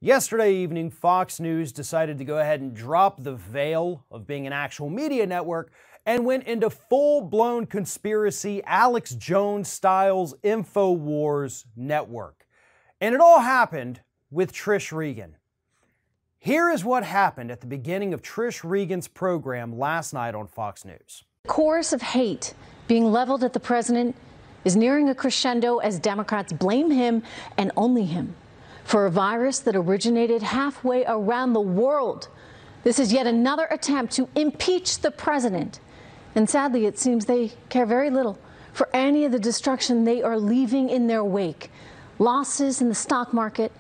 Yesterday evening, Fox News decided to go ahead and drop the veil of being an actual media network and went into full-blown conspiracy, Alex Jones-styles InfoWars network. And it all happened with Trish Regan. Here is what happened at the beginning of Trish Regan's program last night on Fox News. The chorus of hate being leveled at the president is nearing a crescendo as Democrats blame him and only him for a virus that originated halfway around the world. This is yet another attempt to impeach the president. And sadly, it seems they care very little for any of the destruction they are leaving in their wake. Losses in the stock market.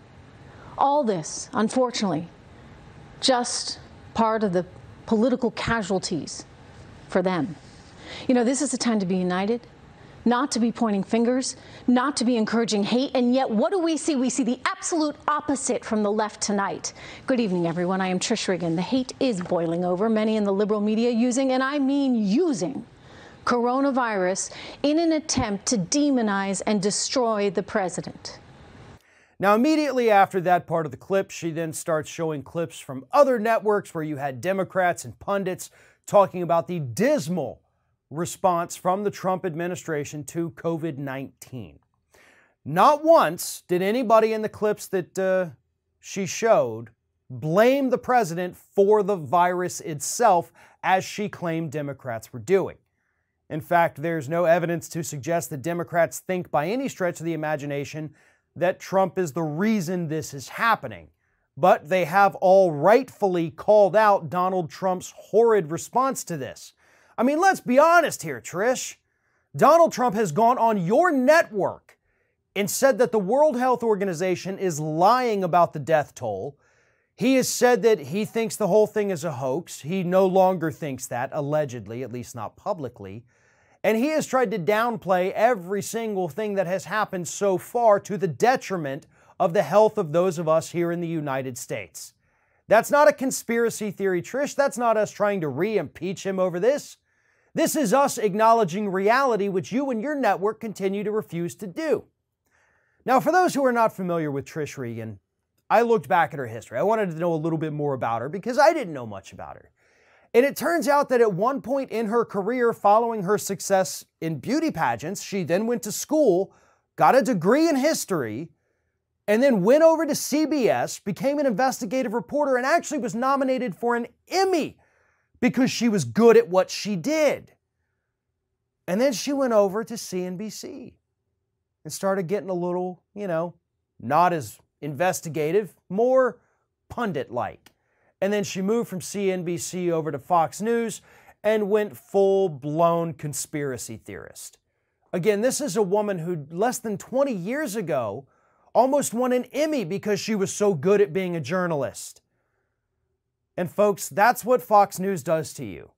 All this, unfortunately, just part of the political casualties for them. You know, this is a time to be united, not to be pointing fingers, not to be encouraging hate, and yet what do we see? We see the absolute opposite from the left tonight. Good evening, everyone. I am Trish Regan. The hate is boiling over, many in the liberal media using, and I mean using, coronavirus in an attempt to demonize and destroy the president. Now, immediately after that part of the clip, she then starts showing clips from other networks where you had Democrats and pundits talking about the dismal response from the Trump administration to COVID-19. Not once did anybody in the clips that she showed blame the president for the virus itself, as she claimed Democrats were doing. In fact, there's no evidence to suggest that Democrats think by any stretch of the imagination that Trump is the reason this is happening. But they have all rightfully called out Donald Trump's horrid response to this. I mean, let's be honest here, Trish. Donald Trump has gone on your network and said that the World Health Organization is lying about the death toll. He has said that he thinks the whole thing is a hoax. He no longer thinks that, allegedly, at least not publicly. And he has tried to downplay every single thing that has happened so far to the detriment of the health of those of us here in the United States. That's not a conspiracy theory, Trish. That's not us trying to re-impeach him over this. This is us acknowledging reality, which you and your network continue to refuse to do. Now, for those who are not familiar with Trish Regan, I looked back at her history. I wanted to know a little bit more about her because I didn't know much about her. And it turns out that at one point in her career, following her success in beauty pageants, she then went to school, got a degree in history, and then went over to CBS, became an investigative reporter, and actually was nominated for an Emmy because she was good at what she did. And then she went over to CNBC and started getting a little, not as investigative, more pundit-like. And then she moved from CNBC over to Fox News and went full-blown conspiracy theorist. Again, this is a woman who less than 20 years ago almost won an Emmy because she was so good at being a journalist. And folks, that's what Fox News does to you.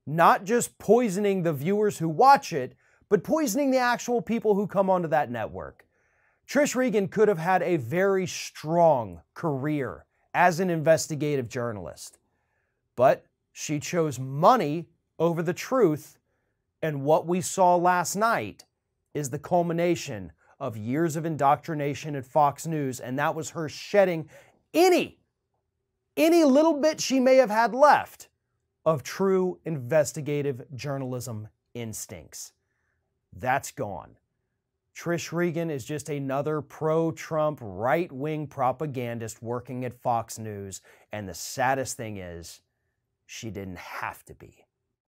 Not just poisoning the viewers who watch it, but poisoning the actual people who come onto that network. Trish Regan could have had a very strong career as an investigative journalist. But she chose money over the truth, and what we saw last night is the culmination of years of indoctrination at Fox News, and that was her shedding any little bit she may have had left of true investigative journalism instincts. That's gone. Trish Regan is just another pro-Trump right-wing propagandist working at Fox News, and the saddest thing is, she didn't have to be.